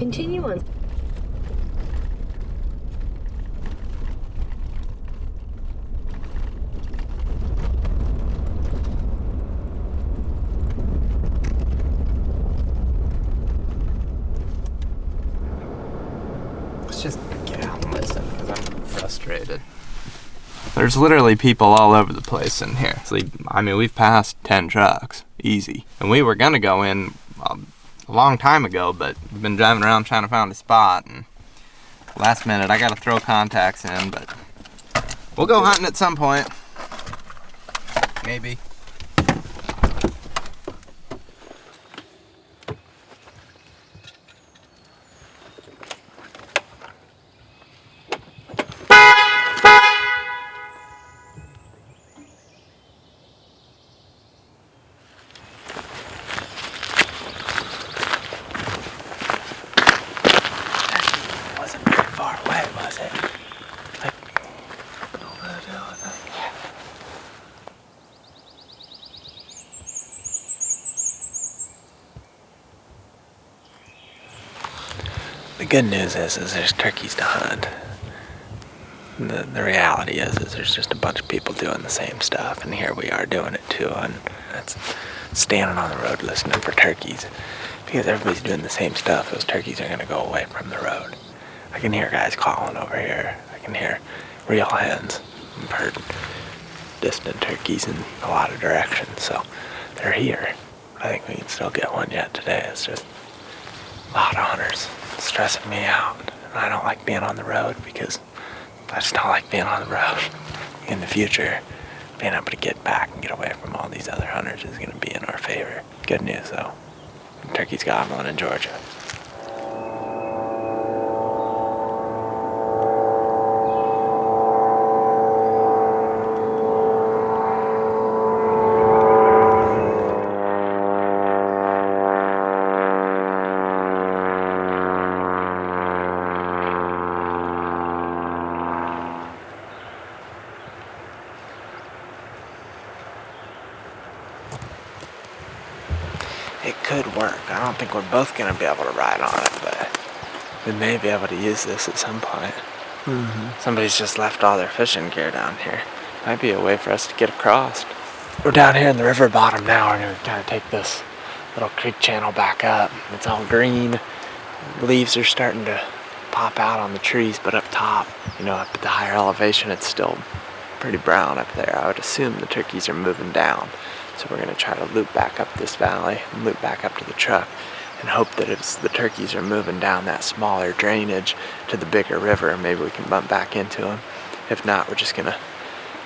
Continue on. Let's just get out and listen because I'm frustrated. There's literally people all over the place in here. I mean, we've passed 10 trucks, easy. And we were gonna go in a long time ago, but we've been driving around trying to find a spot, and last minute I gotta throw contacts in, but we'll go hunting at some point. Maybe. The good news is there's turkeys to hunt. The reality is there's just a bunch of people doing the same stuff, and here we are doing it too, and that's standing on the road listening for turkeys. Because everybody's doing the same stuff, those turkeys are gonna go away from the road. I can hear guys calling over here. I can hear real hens. I've heard distant turkeys in a lot of directions, so they're here. I think we can still get one yet today. It's just a lot of hunters. It's stressing me out. And I don't like being on the road because I just don't like being on the road. In the future, being able to get back and get away from all these other hunters is going to be in our favor. Good news though, turkeys gobbling in Georgia. It could work. I don't think we're both going to be able to ride on it, but we may be able to use this at some point. Somebody's just left all their fishing gear down here. Might be a way for us to get across. We're down here in the river bottom now. We're going to kind of take this little creek channel back up. It's all green. Leaves are starting to pop out on the trees, but up top, up at the higher elevation, it's still pretty brown up there. I would assume the turkeys are moving down. So we're going to try to loop back up this valley and loop back up to the truck and hope that if the turkeys are moving down that smaller drainage to the bigger river, maybe we can bump back into them. If not, we're just going to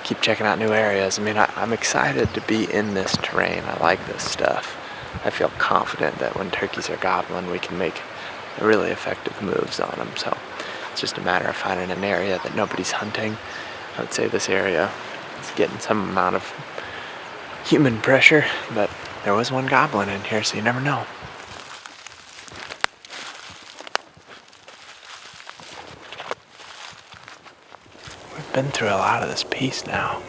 keep checking out new areas. I mean, I'm excited to be in this terrain. I like this stuff. I feel confident that when turkeys are gobbling, we can make really effective moves on them. So it's just a matter of finding an area that nobody's hunting. I would say this area is getting some amount of human pressure, but there was one goblin in here, so you never know. We've been through a lot of this piece now.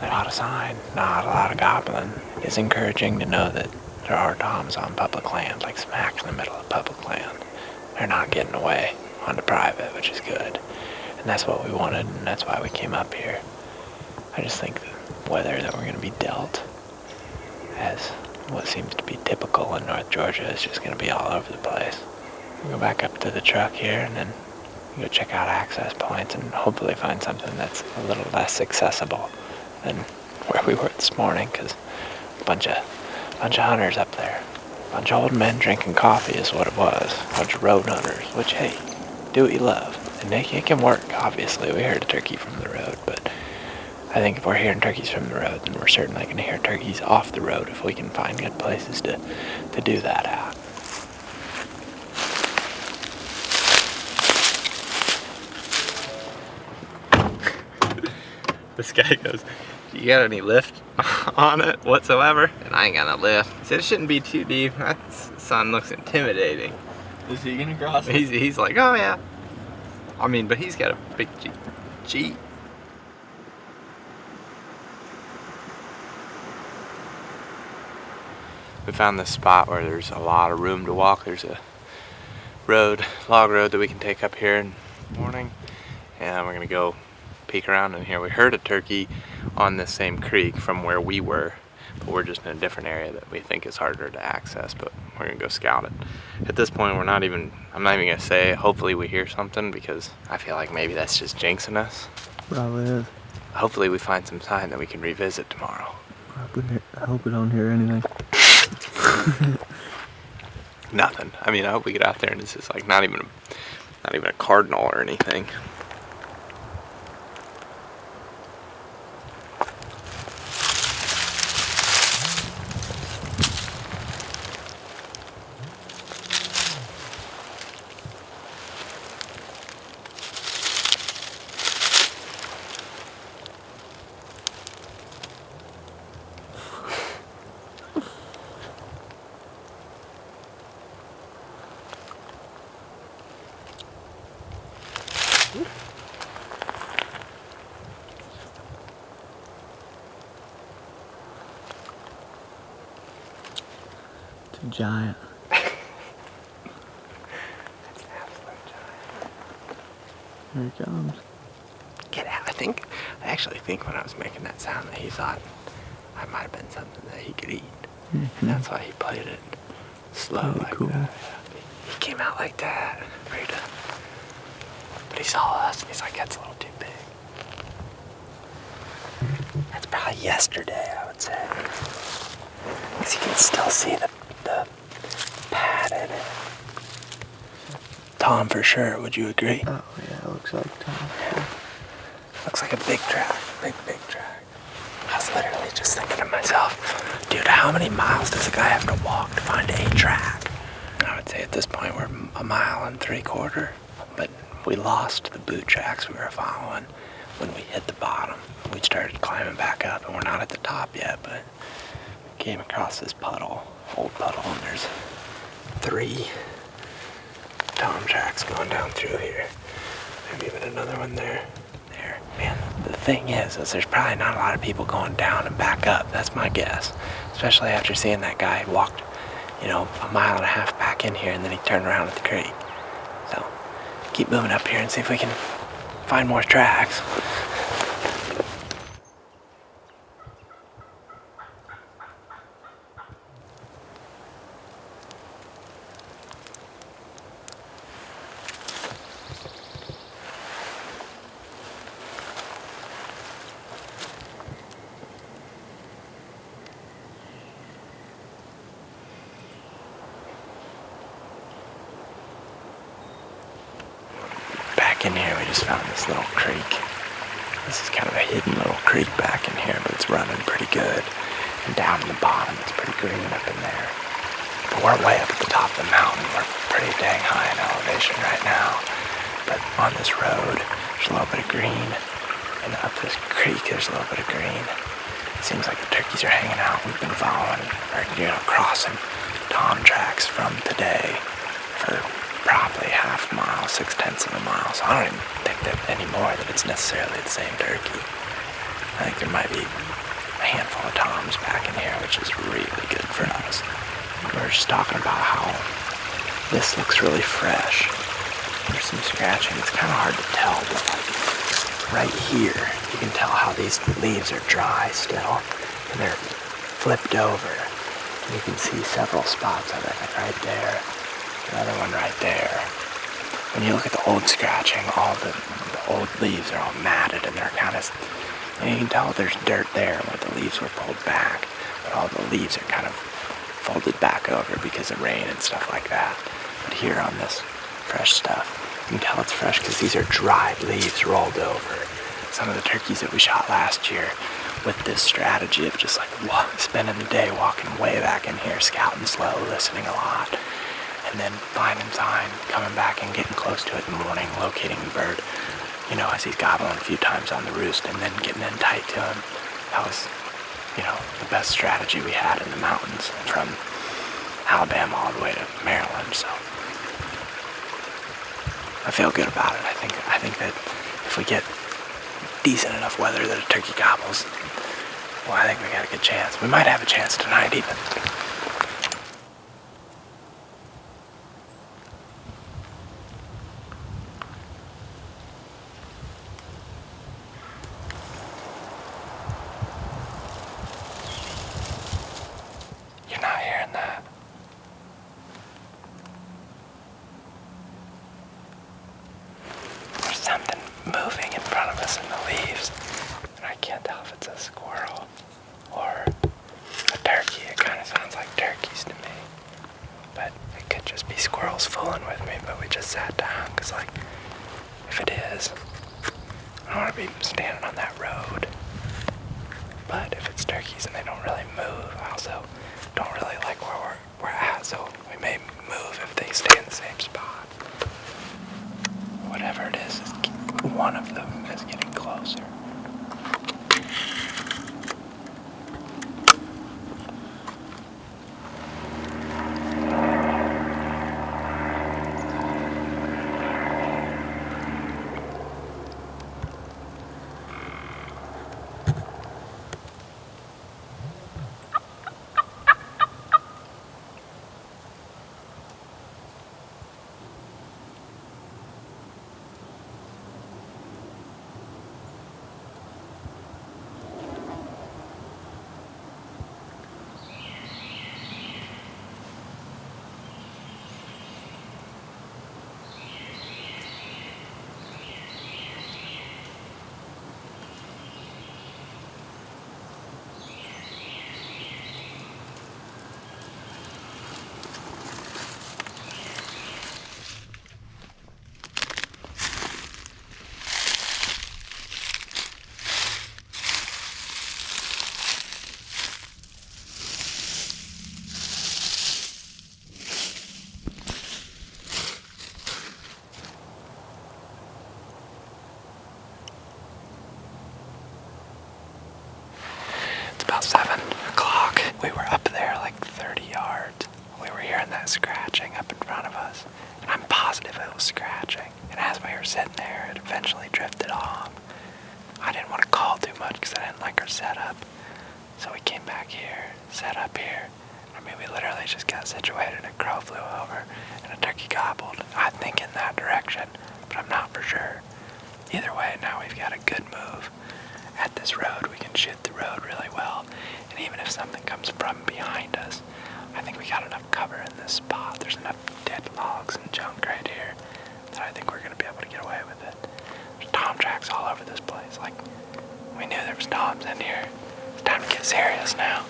Not a lot of sign, not a lot of goblin. It's encouraging to know that there are toms on public land, like smack in the middle of public land. They're not getting away onto private, which is good. And that's what we wanted, and that's why we came up here. I just think the weather that we're going to be dealt as what seems to be typical in North Georgia is just going to be all over the place. We'll go back up to the truck here and then go check out access points and hopefully find something that's a little less accessible than where we were this morning, because a bunch of hunters up there. A bunch of old men drinking coffee is what it was. A bunch of road hunters, which, hey, do what you love. And it can work, obviously. We heard a turkey from the road, but I think if we're hearing turkeys from the road, then we're certainly going to hear turkeys off the road if we can find good places to do that at. This guy goes, "You got any lift on it whatsoever?" And I ain't got no lift. He said it shouldn't be too deep. That sun looks intimidating. Is he gonna cross it? He's like, oh yeah. I mean, but he's got a big Jeep. We found this spot where there's a lot of room to walk. There's a log road that we can take up here in the morning, and we're gonna go peek around in here. We heard a turkey on this same creek from where we were, but we're just in a different area that we think is harder to access, but we're gonna go scout it. At this point, I'm not even gonna say hopefully we hear something, because I feel like maybe that's just jinxing us. Probably is. Hopefully we find some sign that we can revisit tomorrow. I hope we don't hear anything. Nothing. I mean, I hope we get out there and it's just like not even a cardinal or anything. It's a giant. It's an absolute giant. Here he comes. Get out. I actually think when I was making that sound that he thought I might have been something that he could eat. And that's why he played it slow. Really like cool. that. He came out like that, ready to, but he saw us and he's like, that's a little too big. That's probably yesterday, I would say. Because you can still see the pad in it. Tom for sure, would you agree? Oh yeah, it looks like Tom. Yeah. Looks like a big track, big track. I was literally just thinking to myself, dude, how many miles does a guy have to walk to find a track? I would say at this point we're 1.75 miles, but we lost the boot tracks we were following when we hit the bottom. We started climbing back up, and we're not at the top yet, but we came across this puddle, old puddle, and there's 3 Tom tracks going down through here. Maybe even another one there. There. Man, the thing is there's probably not a lot of people going down and back up. That's my guess. Especially after seeing that guy walked, 1.5 miles back in here, and then he turned around at the creek. So, keep moving up here and see if we can find more tracks. Back in here, we just found this little creek. This is kind of a hidden little creek back in here, but it's running pretty good. And down in the bottom, it's pretty green up in there. But we're way up at the top of the mountain. We're pretty dang high in elevation right now. But on this road, there's a little bit of green. And up this creek, there's a little bit of green. It seems like the turkeys are hanging out. We've been following, crossing Tom tracks from today for probably 0.5 mile, 0.6 miles. So I don't even think that anymore that it's necessarily the same turkey. I think there might be a handful of Toms back in here, which is really good for us. We were just talking about how this looks really fresh. There's some scratching. It's kind of hard to tell, but like right here, you can tell how these leaves are dry still, and they're flipped over. And you can see several spots of it, like right there. Another one right there. When you look at the old scratching, all the old leaves are all matted, and they're kind of, and you can tell there's dirt there where the leaves were pulled back, but all the leaves are kind of folded back over because of rain and stuff like that. But here on this fresh stuff, you can tell it's fresh because these are dried leaves rolled over. Some of the turkeys that we shot last year with this strategy of just like spending the day walking way back in here, scouting slow, listening a lot, and then finding sign, coming back and getting close to it in the morning, locating the bird, as he's gobbling a few times on the roost, and then getting in tight to him. That was, the best strategy we had in the mountains from Alabama all the way to Maryland. So I feel good about it. I think that if we get decent enough weather that a turkey gobbles, well, I think we got a good chance. We might have a chance tonight even. turkeys and they don't really move. I also don't really like where we're at, so we may move if they stay in the same spot. Whatever it is one of them is getting closer. About 7 o'clock. We were up there like 30 yards. We were hearing that scratching up in front of us. And I'm positive it was scratching. And as we were sitting there, it eventually drifted off. I didn't want to call too much because I didn't like our setup. So we came back here, set up here. I mean, we literally just got situated. A crow flew over and a turkey gobbled. I think in that direction, but I'm not for sure. Either way, now we've got a good move. At this road, we can shoot the road really well, and even if something comes from behind us, I think we got enough cover in this spot. There's enough dead logs and junk right here that I think we're going to be able to get away with it. There's tom tracks all over this place. Like, we knew there was toms in here. It's time to get serious now.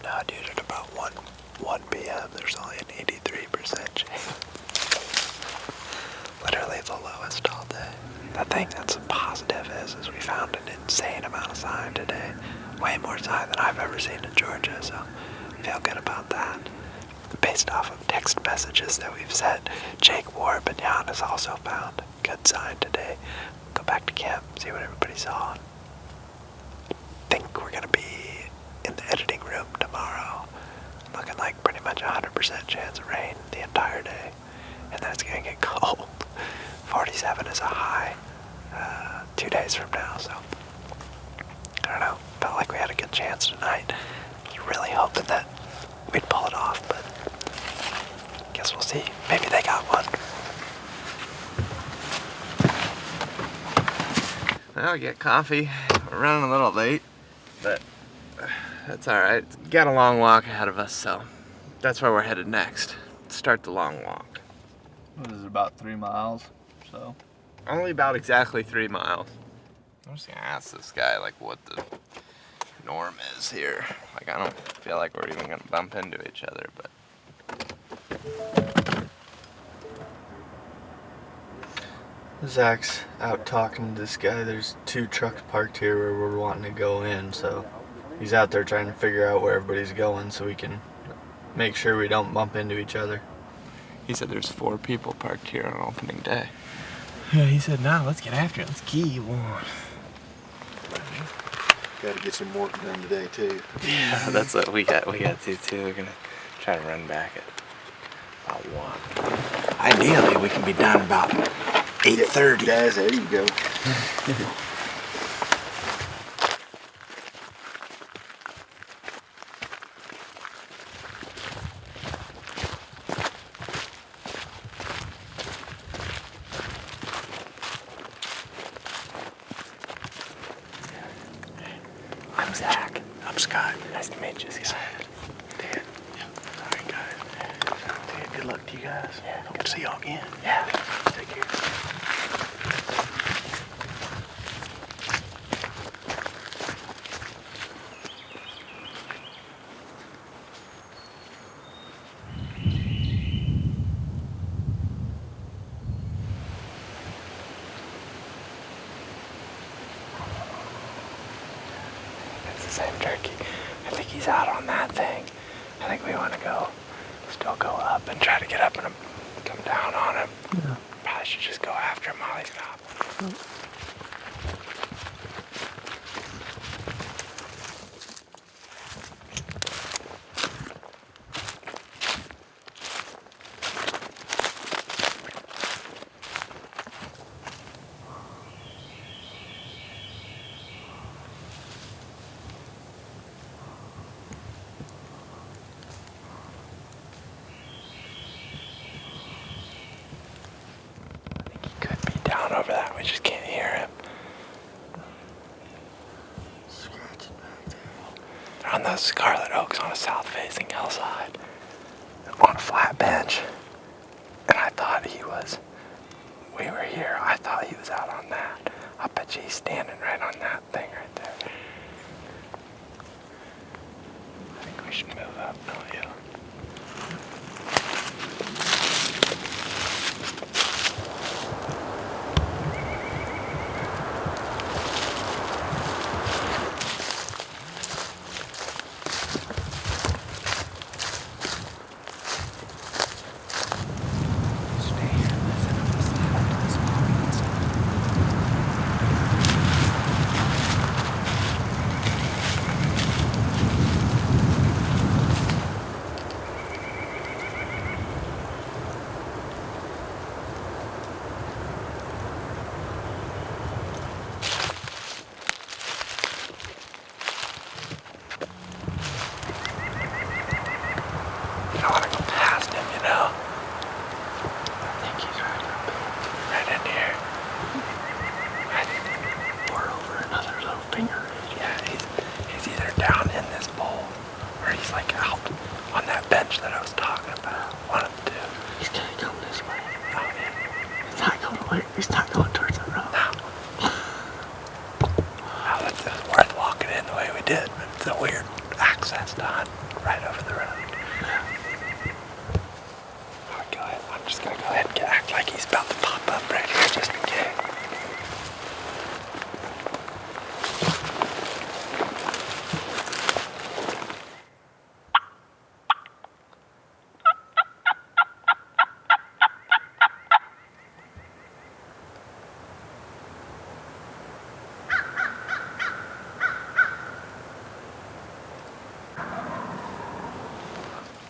No, dude, at about 1 p.m., there's only an 83% chance. Literally the lowest all day. The thing that's positive is we found an insane amount of sign today. Way more sign than I've ever seen in Georgia, so I feel good about that. Based off of text messages that we've sent, Jake Ward Banyan has also found good sign today. Go back to camp, see what everybody saw. I think we're going to be in the editing room tomorrow. Looking like pretty much 100% chance of rain the entire day. And then it's going to get cold. 47 is a high 2 days from now, so I don't know. Felt like we had a good chance tonight. Was really hoping that we'd pull it off, but guess we'll see. Maybe they got one. Well, we get coffee. We're running a little late, but that's alright. Got a long walk ahead of us, so that's where we're headed next. Start the long walk. What is it, about 3 miles? So Only about exactly 3 miles. I'm just gonna ask this guy like what the norm is here. Like I don't feel like we're even gonna bump into each other, but Zach's out talking to this guy. There's 2 trucks parked here where we're wanting to go in, so he's out there trying to figure out where everybody's going so we can make sure we don't bump into each other. he said there's 4 people parked here on opening day. Yeah, he said, "Nah, let's get after it. Let's keep on." Got to get some work done today too. Yeah, that's what we got to too. We're gonna try to run back at about 1. Ideally, we can be done about 8:30. Guys, there you go. I'm Zach. I'm Scott. Nice to meet you, Scott. Dan. All right, guys. Dan, good luck to you guys. Yeah. Hope to see y'all again. Yeah. Take care. It's the same turkey. I think he's out on that thing. I think we want to still go up and try to get up and come down on him. Yeah. Probably should just go after him while he's not. Down over that, we just can't hear him. They're on the Scarlet Oaks on a south-facing hillside, on a flat bench. And I thought we were here, I thought he was out on that. I bet you he's standing right on that thing right there. I think we should move up, don't you? I don't want to go past him, you know? I think he's right in here. Or over another little finger. Yeah, he's either down in this bowl or he's like out on that bench that I was talking about. One of the two. He's gonna come this way. Oh, yeah. He's not going away. He's not going towards the road. No. Well, it was worth walking in the way we did, but it's a weird access to hunt right over the road. I'm just gonna go ahead and act like he's about to pop up right here just in case.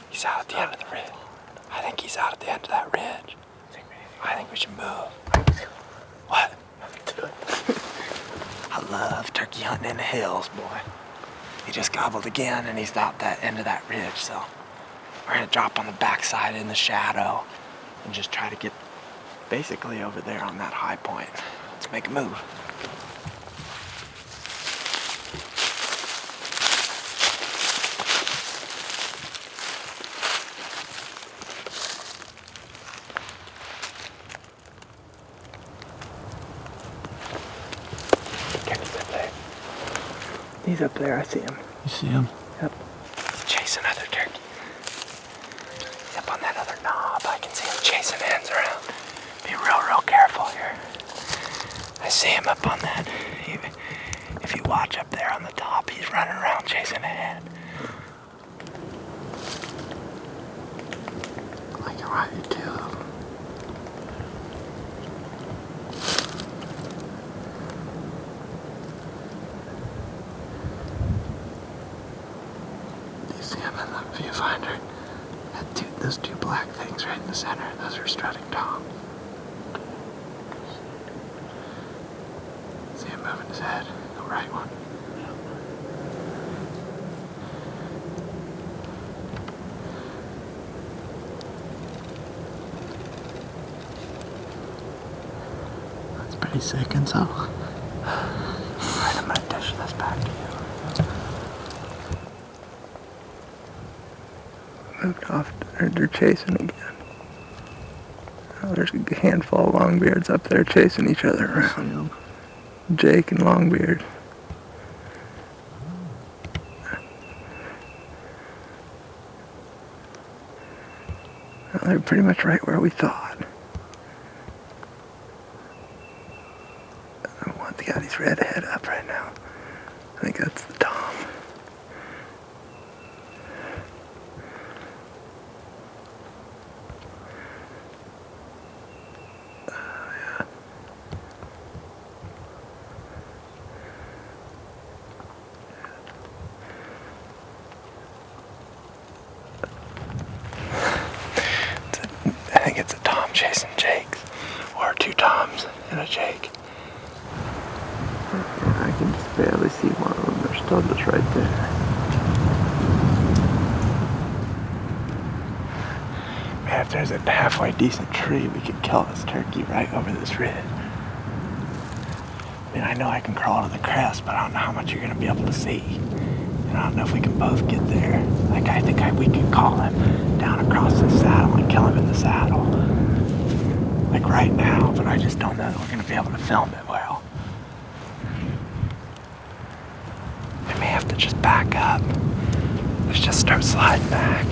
He's out at the end of the ridge. I think he's out at the end of that ridge. I think we should move. What? Do it. I love turkey hunting in the hills, boy. He just gobbled again and he's out that end of that ridge, so we're gonna drop on the backside in the shadow and just try to get basically over there on that high point. Let's make a move. He's up there, I see him. You see him? Yep. He's chasing other turkey. He's up on that other knob. I can see him chasing hens around. Be real careful here. I see him up on that. If you watch up there on the top, he's running around chasing a hen. I can ride you too. See him in the viewfinder. Those two black things right in the center, those are strutting toms. See him moving his head, the right one. That's pretty sick and so. Alright, I'm gonna dish this back to you. moved off, or they're chasing again. Oh, there's a handful of longbeards up there chasing each other around. Jake and Longbeard. Well, they're pretty much right where we thought. I want the guy he's red head up right now. I think that's the Tom. I think it's a Tom chasing Jake's, or two Toms and a Jake. I can just barely see one of them. They're still just right there. Man, if there's a halfway decent tree, we could kill this turkey right over this ridge. I mean, I know I can crawl to the crest, but I don't know how much you're going to be able to see. And I don't know if we can both get there. Like, I think we could call him down across the saddle and kill him in the saddle. Like right now, but I just don't know that we're going to be able to film it well. I may have to just back up. Let's just start sliding back.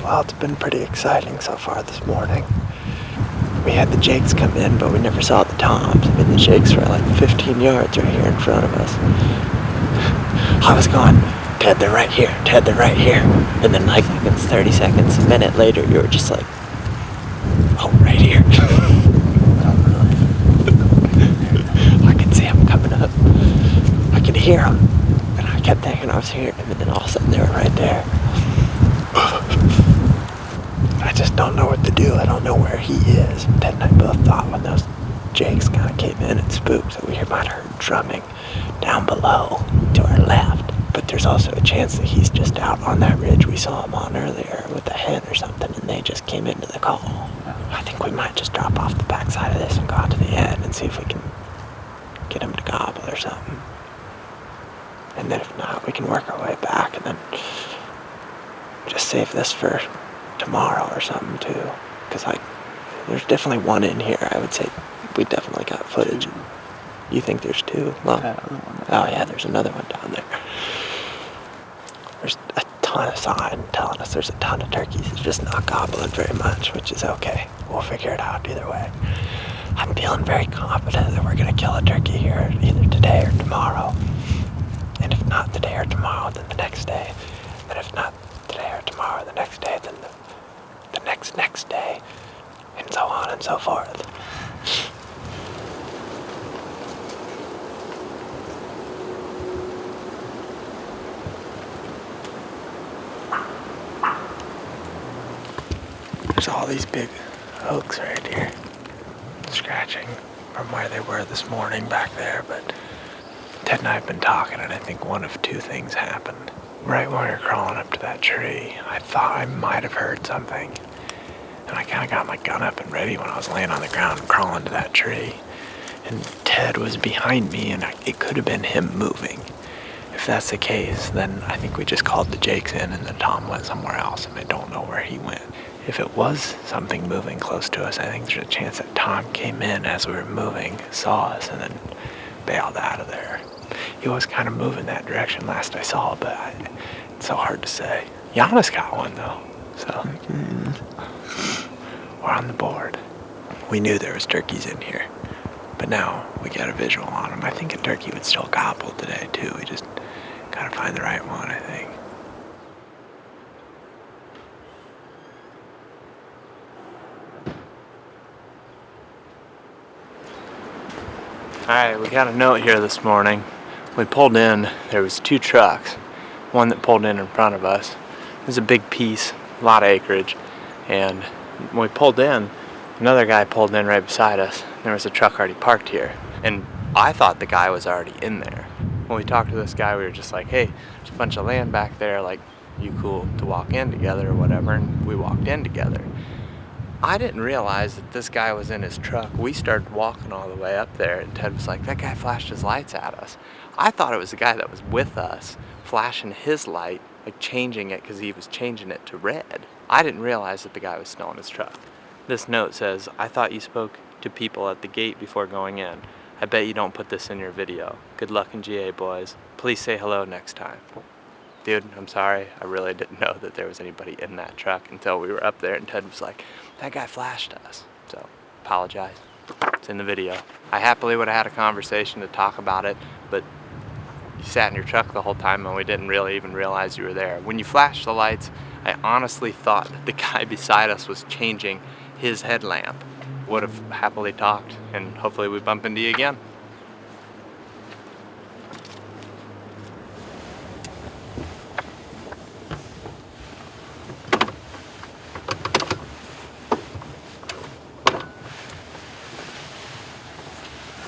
Well, it's been pretty exciting so far this morning. We had the Jakes come in, but we never saw the Toms. I mean, the Jakes were like 15 yards right here in front of us. I was going, Ted, they're right here. Ted, they're right here. And then like it's 30 seconds, a minute later, you were just like, oh, right here. I could see them coming up. I could hear them. And I kept thinking I was hearing them, and then all of a sudden they were right there. just don't know what to do. I don't know where he is. Ted and I both thought when those jakes kind of came in and spooked that we might have heard drumming down below to our left. But there's also a chance that he's just out on that ridge we saw him on earlier with a hen or something, and they just came into the call. I think we might just drop off the backside of this and go out to the end and see if we can get him to gobble or something. And then if not, we can work our way back and then just save this for tomorrow or something too. Because there's definitely one in here. I would say we definitely got footage. You think there's two? Well, oh yeah, there's another one down there. There's a ton of sign telling us there's a ton of turkeys. It's just not gobbling very much, which is okay. We'll figure it out either way. I'm feeling very confident that we're gonna kill a turkey here either today or tomorrow. And if not today or tomorrow, then the next day. And if not today or tomorrow, the next day, then the next day. And so on and so forth. There's all these big oaks right here, scratching from where they were this morning back there, but Ted and I have been talking, and I think one of two things happened. Right when we were crawling up to that tree, I thought I might have heard something, and I kind of got my gun up and ready when I was laying on the ground crawling to that tree, and Ted was behind me, and it could have been him moving. If that's the case, then I think we just called the Jakes in, and then Tom went somewhere else, and I don't know where he went. If it was something moving close to us, I think there's a chance that Tom came in as we were moving, saw us, and then bailed out of there. He was kind of moving that direction last I saw, but it's so hard to say. Giannis got one, though, so we're on the board. We knew there was turkeys in here, but now we got a visual on them. I think a turkey would still gobble today, too. We just gotta find the right one, I think. Alright, we got a note here this morning. We pulled in, there was two trucks. One that pulled in front of us. It was a big piece, a lot of acreage. And when we pulled in, another guy pulled in right beside us. There was a truck already parked here. And I thought the guy was already in there. When we talked to this guy, we were just like, hey, there's a bunch of land back there, like, you cool to walk in together or whatever, and we walked in together. I didn't realize that this guy was in his truck. We started walking all the way up there, and Ted was like, that guy flashed his lights at us. I thought it was the guy that was with us, flashing his light, like changing it because he was changing it to red. I didn't realize that the guy was still in his truck. This note says, I thought you spoke to people at the gate before going in. I bet you don't put this in your video. Good luck in GA, boys. Please say hello next time. Dude, I'm sorry. I really didn't know that there was anybody in that truck until we were up there, and Ted was like, that guy flashed us. So, apologize. It's in the video. I happily would have had a conversation to talk about it, but you sat in your truck the whole time and we didn't really even realize you were there. When you flashed the lights, I honestly thought that the guy beside us was changing his headlamp. Would have happily talked, and hopefully we bump into you again.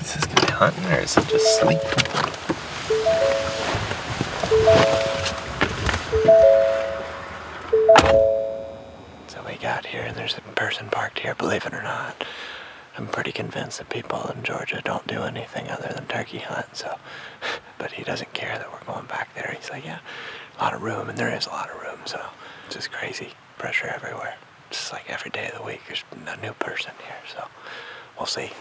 Is this guy hunting or is it just sleep? So we got here and there's a person parked here, believe it or not. I'm pretty convinced that people in Georgia don't do anything other than turkey hunt, so, but he doesn't care that we're going back there. He's like, yeah, a lot of room, and there is a lot of room, so it's just crazy. Pressure everywhere. Just like every day of the week, there's a new person here, so we'll see.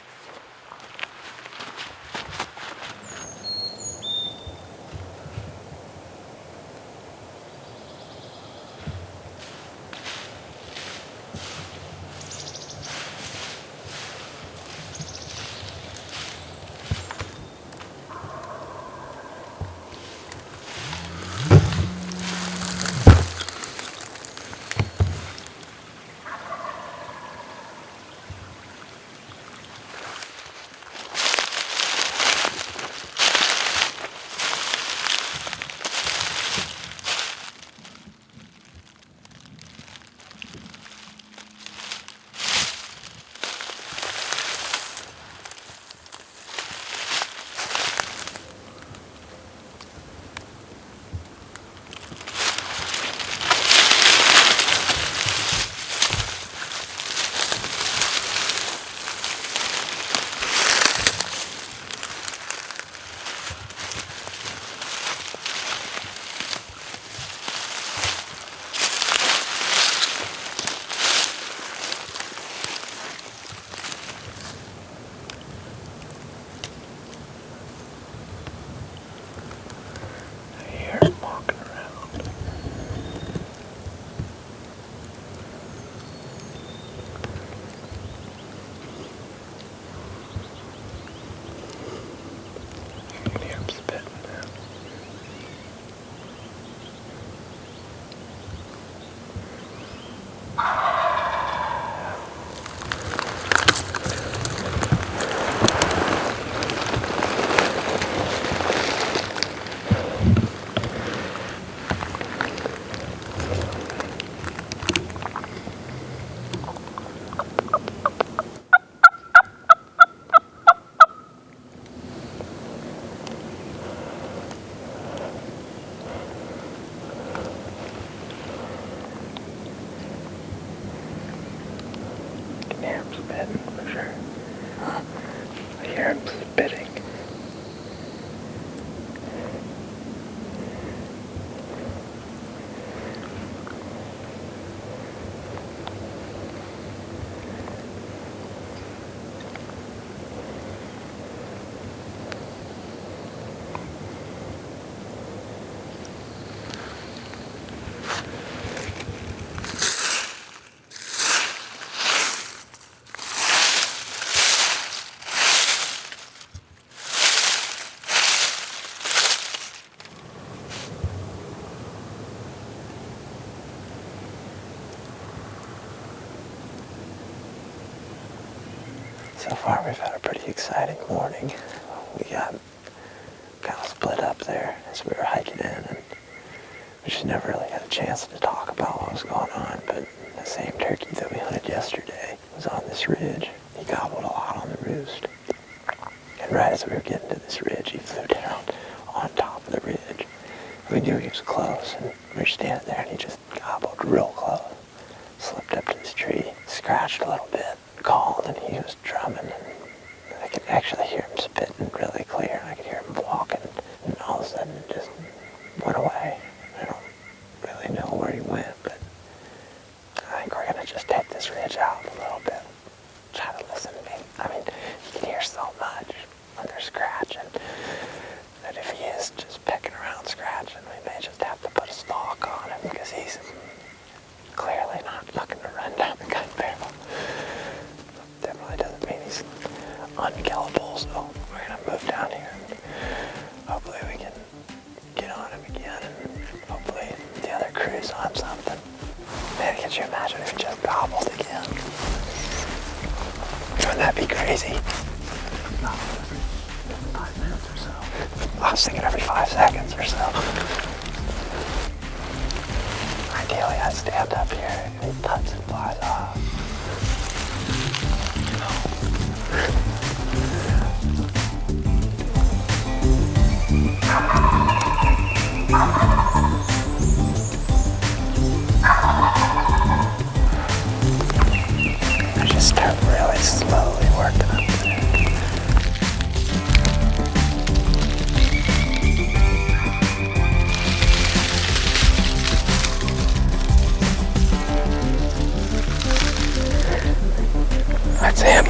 can hear him spitting now. I hear him spitting for sure. I hear him spitting. So far we've had a pretty exciting morning. We got kind of split up there as we were hiking in, and we just never really had a chance to talk about what was going on, but the same turkey that we hunted yesterday was on this ridge. He gobbled a lot on the roost. And right as we were getting to this ridge, he flew down on top of the ridge. We knew he was close, and we were standing there, and he just gobbled real close. Slipped up to this tree, scratched a little bit, called, and he was drumming, and I could actually hear him spitting really clear, and I could hear him walking, and all of a sudden it just went away. I don't really know where he went, but I think we're gonna just take this ridge out a little bit. Try to listen to me. I mean, you can hear so much when they're scratching that if he is just pecking around scratching, we may just have to put a stalk on him, because he's clearly not looking to run down the gun barrel. Definitely doesn't mean he's unkillable, so we're gonna move down here and hopefully we can get on him again, and hopefully the other crew's on something. Man, can't you imagine if he just gobbled again? Wouldn't that be crazy? No, every 5 minutes or so. I was thinking every 5 seconds or so. Ideally, I stand up here and he tuts and flies off. I just start really slowly working up there. That's him.